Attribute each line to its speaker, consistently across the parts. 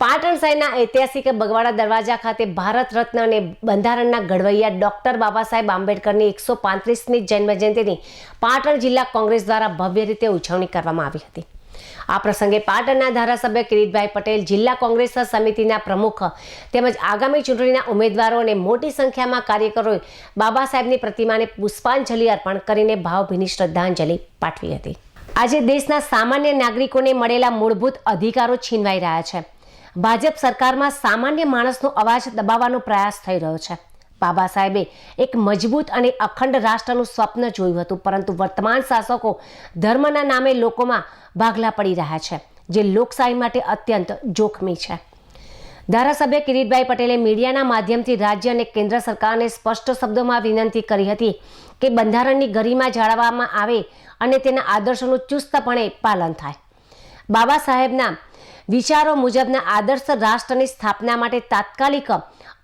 Speaker 1: પાટણ શહેરના ઐતિહાસિક બગવાડા દરવાજા ખાતે ભારત રત્ન અને બંધારણના ઘડવૈયા ડોક્ટર બાબા સાહેબ આંબેડકરની 135મી જન્મજયંતિની પાટણ જિલ્લા કોંગ્રેસ દ્વારા ભવ્ય રીતે ઉજવણી કરવામાં આવી હતી। આ પ્રસંગે પાટણના ધારાસભ્ય કિરીટભાઈ પટેલ, જિલ્લા કોંગ્રેસ સમિતિના પ્રમુખ તેમજ આગામી ચૂંટણીના ઉમેદવારો અને મોટી સંખ્યામાં કાર્યકરોએ બાબા સાહેબની પ્રતિમાને પુષ્પાંજલિ અર્પણ કરીને ભાવભીની શ્રદ્ધાંજલિ પાઠવી હતી। આજે દેશના સામાન્ય નાગરિકોને મળેલા મૂળભૂત અધિકારો છીનવાઈ રહ્યા છે। ભાજપ સરકારમાં સામાન્ય માણસનો અવાજ દબાવવાનો પ્રયાસ થઈ રહ્યો છે। બાબા સાહેબે એક મજબૂત અને અખંડ રાષ્ટ્રનું સ્વપ્ન જોયું હતું, પરંતુ વર્તમાન શાસકો ધર્મના નામે લોકોમાં ભાગલા પડી રહ્યા છે, જે લોકશાહી માટે અત્યંત જોખમી છે। ધારાસભ્ય કિરીટભાઈ પટેલે મીડિયાના માધ્યમથી રાજ્ય અને કેન્દ્ર સરકારને સ્પષ્ટ શબ્દોમાં વિનંતી કરી હતી કે બંધારણની ગરિમા જાળવવામાં આવે અને તેના આદર્શોનું ચુસ્તપણે પાલન થાય। બાબા સાહેબના વિચારો મુજબના આદર્શ રાષ્ટ્રની સ્થાપના માટે તાત્કાલિક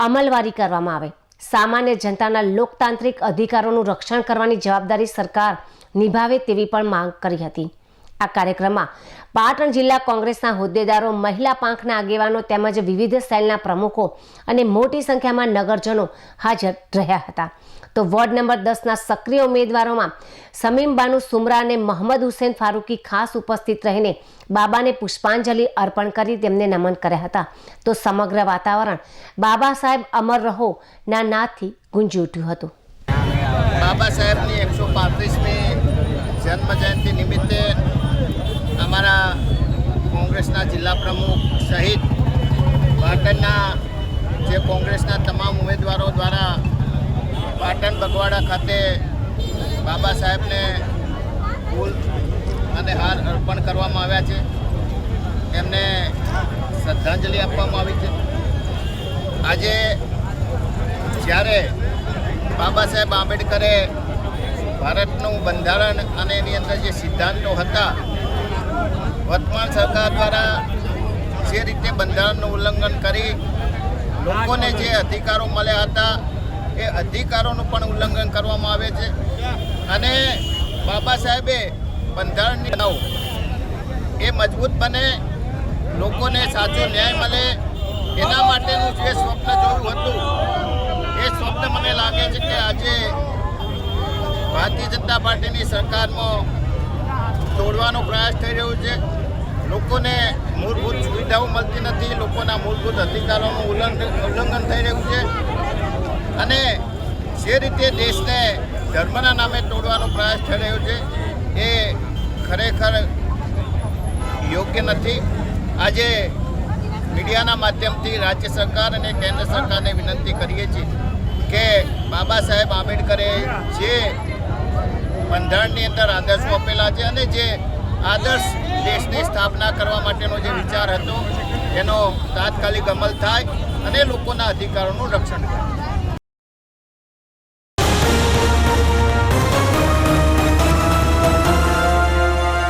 Speaker 1: અમલવારી કરવામાં આવે। સામાન્ય જનતાના લોકતાંત્રિક અધિકારોનું રક્ષણ કરવાની જવાબદારી સરકાર નિભાવે તેવી પણ માંગ કરી હતી। આ કાર્યક્રમમાં પાટણ જિલ્લા કોંગ્રેસના હોદ્દેદારો, મહિલા પાંખના આગેવાનો તેમજ વિવિધ સેલના પ્રમુખો અને મોટી સંખ્યામાં નગરજનો હાજર રહ્યા હતા। તો વોર્ડ નંબર 10ના સક્રિય ઉમેદવારોમાં સમીમ બાનુ સુમરા અને મોહમ્મદ હુસૈન ફારૂકી ખાસ ઉપસ્થિત રહીને બાબાને પુષ્પાંજલિ અર્પણ કરી તેમને નમન કર્યા હતા। તો સમગ્ર વાતાવરણ બાબા સાહેબ અમર રહો ના નાદથી ગુંજી ઉઠ્યું હતું।
Speaker 2: બાબા સાહેબની 135મી જન્મજયંતિ નિમિત્તે અમારા કોંગ્રેસના જિલ્લા પ્રમુખ સહિત પાટણના જે કોંગ્રેસના તમામ ઉમેદવારો દ્વારા પાટણ બગવાડા ખાતે બાબા સાહેબને ફૂલ અને હાર અર્પણ કરવામાં આવ્યા છે। એમને શ્રદ્ધાંજલિ આપવામાં આવી છે। આજે જ્યારે બાબા સાહેબ આંબેડકરે ભારતનું બંધારણ અને એની અંદર જે સિદ્ધાંતો હતા, વર્તમાન સરકાર દ્વારા જે રીતે બંધારણનું ઉલ્લંઘન કરી લોકોને જે અધિકારો મળ્યા હતા એ અધિકારોનું પણ ઉલ્લંઘન કરવામાં આવે છે। અને બાબા સાહેબે બંધારણની બનાવ એ મજબૂત બને, લોકોને સાચો ન્યાય મળે, એના માટેનું જે સ્વપ્ન જોયું હતું એ સ્વપ્ન મને લાગે છે કે આજે ભારતીય જનતા પાર્ટીની સરકારમાં તોડવાનો પ્રયાસ થઈ રહ્યો છે। લોકોને મૂળભૂત સુવિધાઓ મળતી નથી, લોકોના મૂળભૂત અધિકારોનું ઉલ્લંઘન થઈ રહ્યું છે અને જે રીતે દેશને ધર્મના નામે તોડવાનો પ્રયાસ થઈ રહ્યો છે એ ખરેખર યોગ્ય નથી। આજે મીડિયાના માધ્યમથી રાજ્ય સરકાર અને કેન્દ્ર સરકારને વિનંતી કરીએ છીએ કે બાબા સાહેબ આંબેડકરે જે બંધારણની અંદર આદર્શો આપેલા છે અને જે આદર્શ દેશની સ્થાપના કરવા માટેનો જે વિચાર હતો એનો તાત્કાલિક અમલ થાય અને લોકોના અધિકારોનું રક્ષણ થાય।